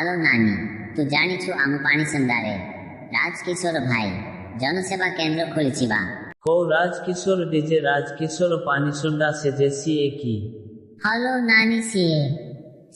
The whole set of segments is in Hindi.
हालो नानी तू जानिछु आमु पानी संदारे राजकिशोर भाई जनसेवा केंद्र खोलिचिबा को राजकिशोर डीजे राजकिशोर पानी सुंडा से जैसी एक ही हालो नानी सीए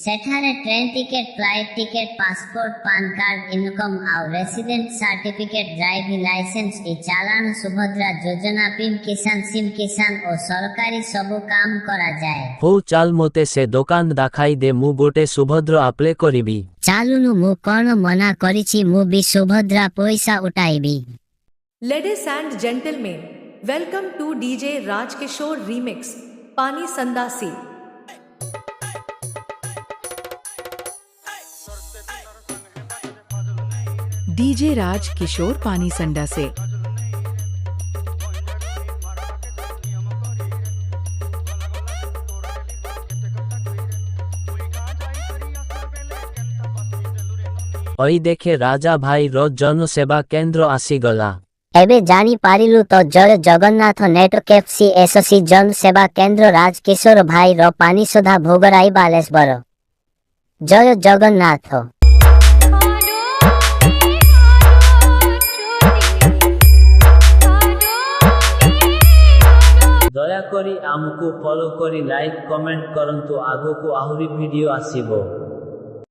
सेठारे train ticket flight ticket passport PAN card income आउ रेसिडेंट सर्टिफिकेट ड्राइविंग लाइसेंस ए चालान सुभद्रा योजना पिन किसान सिम किसान और सरकारी सबु काम करा जाए हो चाल मोते से दुकान दाखाई दे मु गोटे सुभद्र आप्ले करिबी चालुनु मु कोन मना करिछि मु भी सुभद्रा पैसा उठाइबी। Ladies and gentlemen, welcome to DJ Rajkishore Remix, Pani Sandasi. DJ Raj Kishore पानी संडा से ओई देखे राजा भाई रो जन सेवा केंद्र आसी गला एबे जानी पारिलु तो जय जगन्नाथ नेटवर्क एफसी एससी जन सेवा केंद्र राजकिशोर भाई रो पानी सुधा भोगराई बालेश्वर जय जगन्नाथ। दया करी आमको फॉलो करी लाइक कमेंट करंतु आगो को आहुरी वीडियो आसीबो।